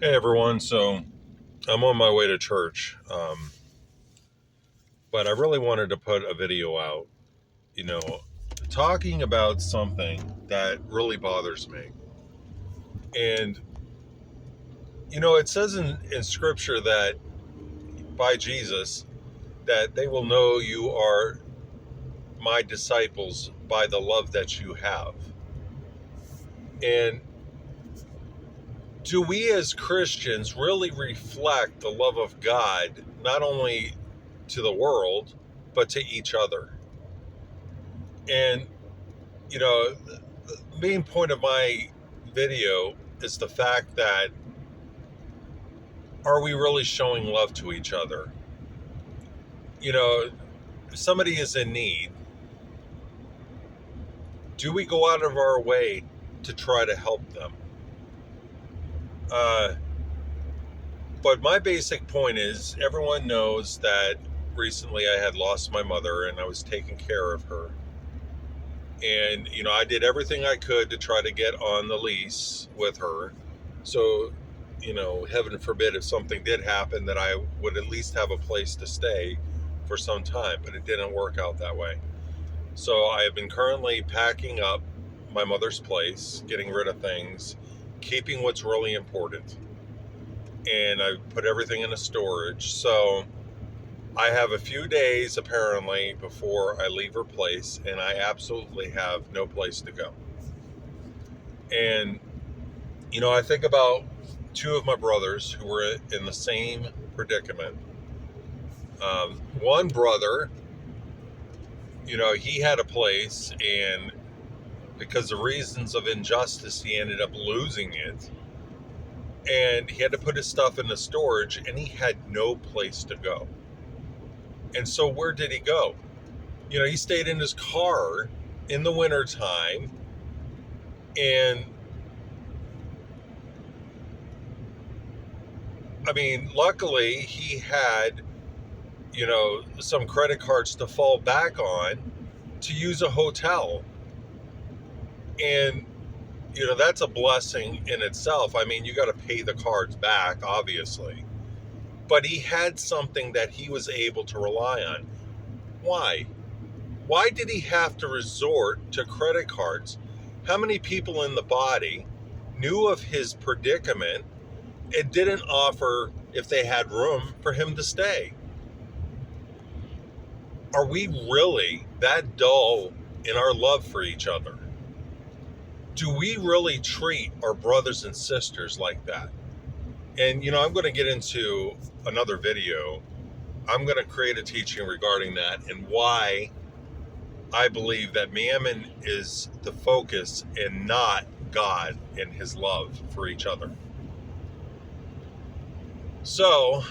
Hey everyone, so I'm on my way to church, but I really wanted to put a video out, you know, talking about something that really bothers me. And, it says in scripture that by Jesus, that they will know you are my disciples by the love that you have. And do we as Christians really reflect the love of God, not only to the world, but to each other? And the main point of my video is the fact that are we really showing love to each other? If somebody is in need, do we go out of our way to try to help them? Uh, but my basic point is everyone knows that recently I had lost my mother and I was taking care of her. And, I did everything I could to try to get on the lease with her. So, heaven forbid if something did happen that I would at least have a place to stay for some time, but it didn't work out that way. So I have been currently packing up my mother's place, getting rid of things, keeping what's really important. And I put everything in a storage. So I have a few days apparently before I leave her place, and I absolutely have no place to go. And, I think about two of my brothers who were in the same predicament. One brother, he had a place, and because of reasons of injustice, he ended up losing it. And he had to put his stuff in the storage, and he had no place to go. And so where did he go? He stayed in his car in the wintertime, and luckily he had, some credit cards to fall back on to use a hotel. And, that's a blessing in itself. You got to pay the cards back, obviously. But he had something that he was able to rely on. Why? Why did he have to resort to credit cards? How many people in the body knew of his predicament and didn't offer, if they had room, for him to stay? Are we really that dull in our love for each other? Do we really treat our brothers and sisters like that? And, I'm going to get into another video. I'm going to create a teaching regarding that and why I believe that Mammon is the focus and not God and his love for each other. So,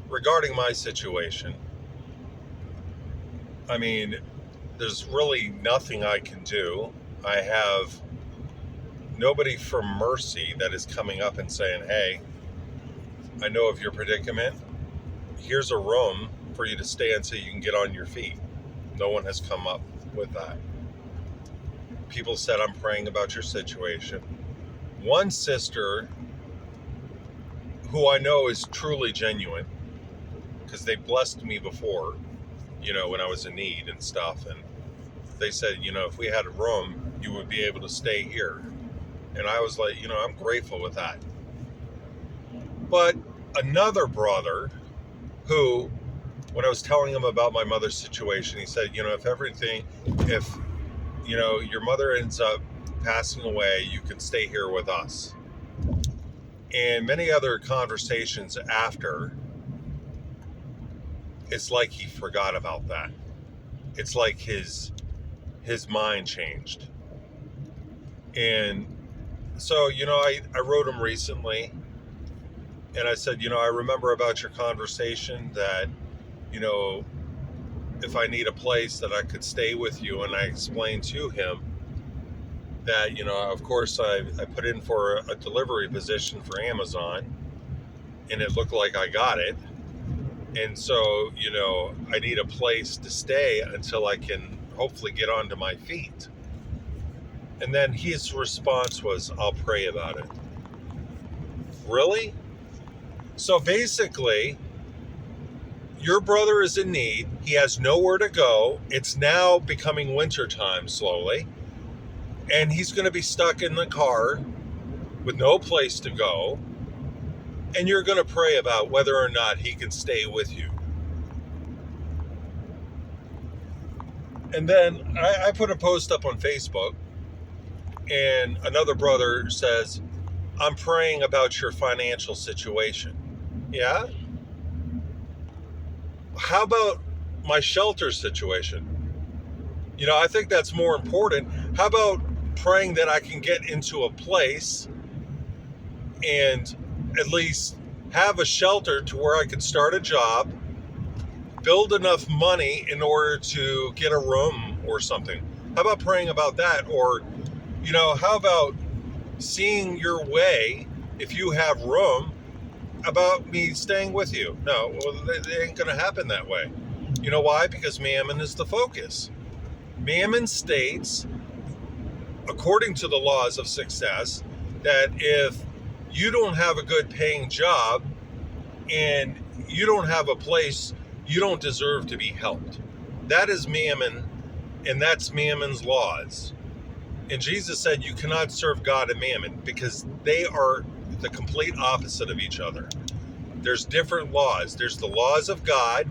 regarding my situation, there's really nothing I can do. I have nobody from Mercy that is coming up and saying, hey, I know of your predicament. Here's a room for you to stay until you can get on your feet. No one has come up with that. People said, I'm praying about your situation. One sister who I know is truly genuine, because they blessed me before, when I was in need and stuff. And they said, if we had a room, you would be able to stay here. And I was like, I'm grateful with that. But another brother who, when I was telling him about my mother's situation, he said, if your mother ends up passing away, you can stay here with us. And many other conversations after, it's like he forgot about that. It's like his mind changed. And so, I wrote him recently, and I said, I remember about your conversation that, if I need a place that I could stay with you. And I explained to him that, of course I put in for a delivery position for Amazon, and it looked like I got it. And so, I need a place to stay until I can hopefully get onto my feet. And then his response was, I'll pray about it. really? So basically, your brother is in need. He has nowhere to go. It's now becoming wintertime slowly. And he's going to be stuck in the car with no place to go. And you're going to pray about whether or not he can stay with you. And then I put a post up on Facebook, and another brother says, I'm praying about your financial situation. Yeah? How about my shelter situation? You know, I think that's more important. How about praying that I can get into a place and at least have a shelter to where I could start a job, build enough money in order to get a room or something? How about praying about that? Or, you know, how about seeing your way, if you have room, about me staying with you? No, well, it ain't going to happen that way. You know why? Because Mammon is the focus. Mammon states, according to the laws of success, that if you don't have a good paying job and you don't have a place, you don't deserve to be helped. That is Mammon, and that's Mammon's laws. And Jesus said you cannot serve God and Mammon because they are the complete opposite of each other. There's different laws. There's the laws of God,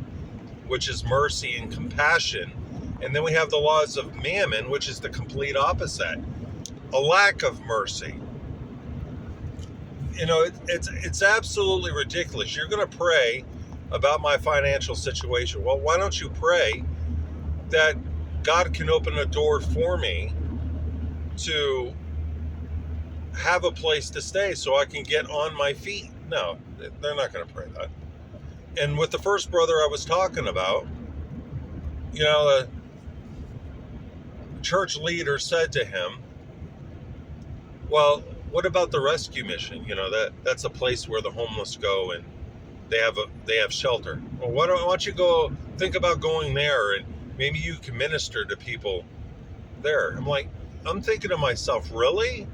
which is mercy and compassion. And then we have the laws of Mammon, which is the complete opposite, a lack of mercy. You know, it's absolutely ridiculous. You're going to pray about my financial situation. Well, why don't you pray that God can open a door for me to have a place to stay so I can get on my feet? No, they're not going to pray that. And with the first brother I was talking about, you know, the church leader said to him, well, what about the rescue mission? You know, that's a place where the homeless go and they have shelter. Well, why don't you go think about going there, and maybe you can minister to people there? I'm thinking to myself, really?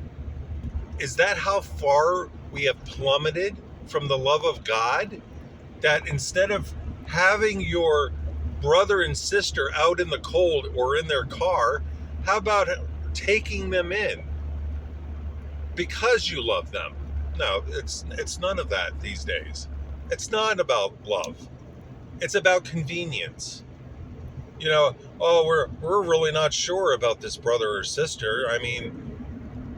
Is that how far we have plummeted from the love of God? That instead of having your brother and sister out in the cold or in their car, how about taking them in because you love them? No, it's none of that these days. It's not about love. It's about convenience. You know, oh, we're really not sure about this brother or sister. I mean,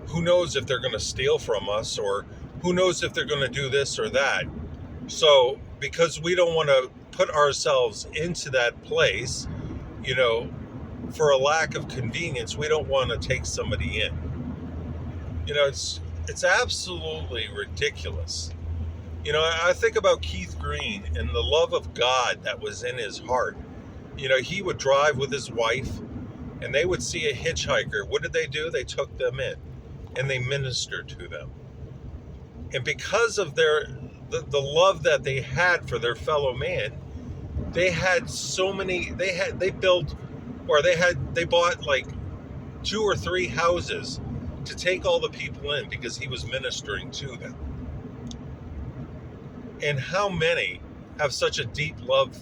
who knows if they're going to steal from us, or who knows if they're going to do this or that. So because we don't want to put ourselves into that place, you know, for a lack of convenience, we don't want to take somebody in. You know, it's absolutely ridiculous. You know, I think about Keith Green and the love of God that was in his heart. You know, he would drive with his wife and they would see a hitchhiker. What did they do? They took them in and they ministered to them. And because of the love that they had for their fellow man, they had so many, they bought like 2 or 3 houses to take all the people in because he was ministering to them. And how many have such a deep love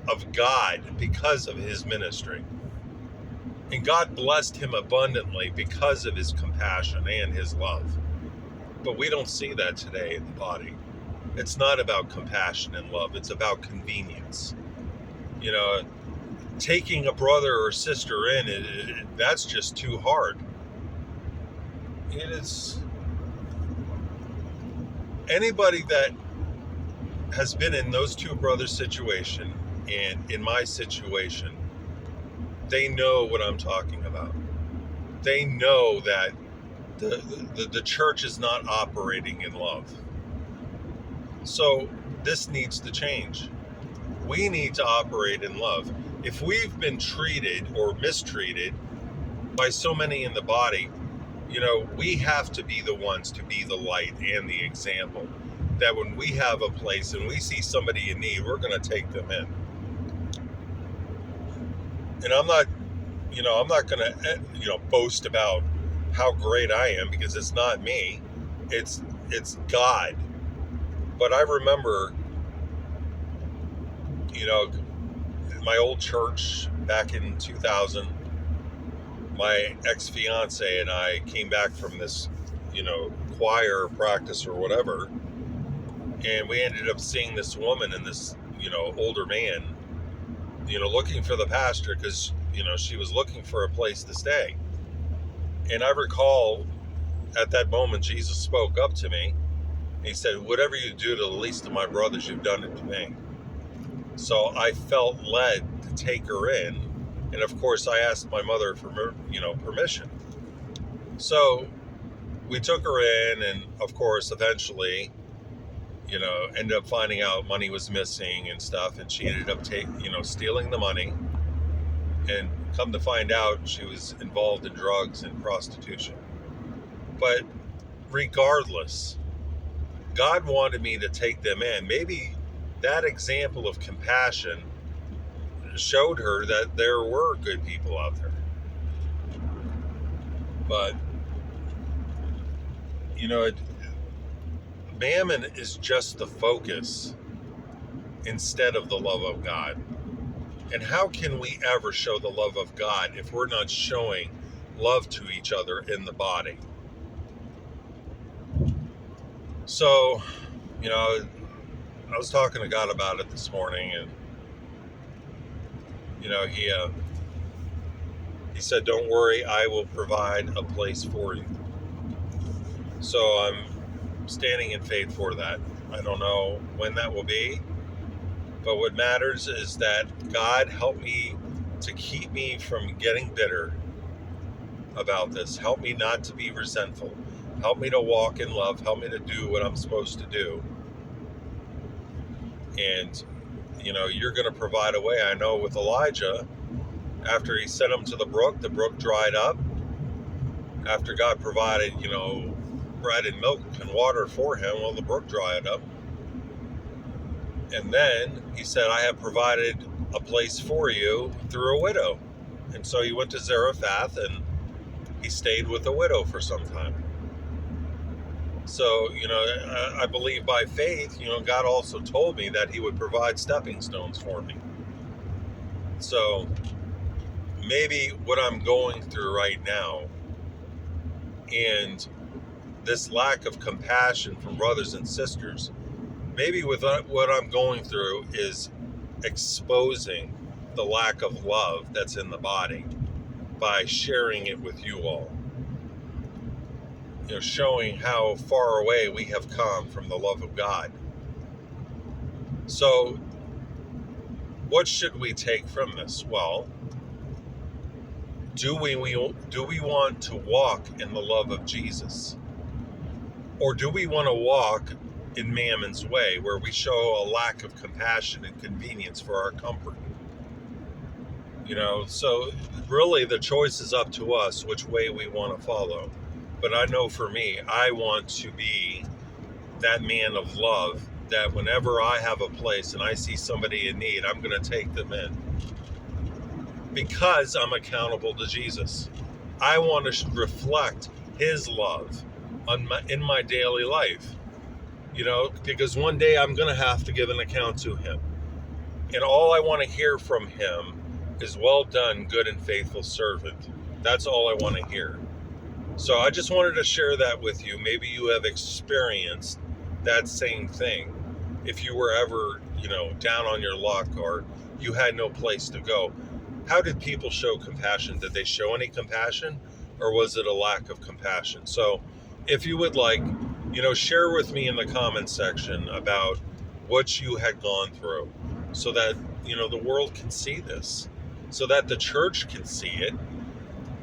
of God because of his ministry? And God blessed him abundantly because of his compassion and his love. But we don't see that today in the body. It's not about compassion and love. It's about convenience. You know, taking a brother or sister in, that's just too hard. It is. Anybody that has been in those 2 brothers' situation and in my situation, they know what I'm talking about. They know that the church is not operating in love. So this needs to change. We need to operate in love. If we've been treated or mistreated by so many in the body, you know, we have to be the ones to be the light and the example. That when we have a place and we see somebody in need, we're going to take them in. And I'm not going to, boast about how great I am, because it's not me. It's it's God. But I remember, you know, my old church back in 2000, my ex-fiance and I came back from this, choir practice or whatever, and we ended up seeing this woman and this, older man, looking for the pastor because, she was looking for a place to stay. And I recall at that moment, Jesus spoke up to me. And he said, whatever you do to the least of my brothers, you've done it to me. So I felt led to take her in. And of course, I asked my mother for, permission. So we took her in, and of course, eventually, ended up finding out money was missing and stuff. And she ended up stealing the money. And come to find out, she was involved in drugs and prostitution. But regardless, God wanted me to take them in. Maybe that example of compassion showed her that there were good people out there. But, mammon is just the focus instead of the love of God. And how can we ever show the love of God if we're not showing love to each other in the body? So, I was talking to God about it this morning, and, he said, don't worry, I will provide a place for you. So I'm standing in faith for that. I don't know when that will be, but what matters is that God help me to keep me from getting bitter about this. Help me not to be resentful. Help me to walk in love. Help me to do what I'm supposed to do. And, you're going to provide a way. I know with Elijah, after he sent him to the brook dried up. After God provided, bread and milk and water for him, well, the brook dried up. And then he said, I have provided a place for you through a widow. And so he went to Zarephath, and he stayed with a widow for some time. So, I believe by faith, God also told me that he would provide stepping stones for me. So maybe what I'm going through right now and this lack of compassion from brothers and sisters, maybe with what I'm going through is exposing the lack of love that's in the body by sharing it with you all. Showing how far away we have come from the love of God. So, what should we take from this? Well, do we want to walk in the love of Jesus? Or do we want to walk in Mammon's way, where we show a lack of compassion and convenience for our comfort? So really the choice is up to us which way we want to follow. But I know for me, I want to be that man of love that whenever I have a place and I see somebody in need, I'm going to take them in. Because I'm accountable to Jesus. I want to reflect his love in my daily life. Because one day I'm going to have to give an account to him. And all I want to hear from him is, well done, good and faithful servant. That's all I want to hear. So I just wanted to share that with you. Maybe you have experienced that same thing. If you were ever, down on your luck or you had no place to go. How did people show compassion? Did they show any compassion, or was it a lack of compassion? So if you would like, share with me in the comments section about what you had gone through so that, the world can see this, so that the church can see it,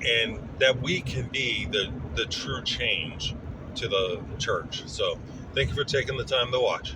and that we can be the true change to the church. So thank you for taking the time to watch.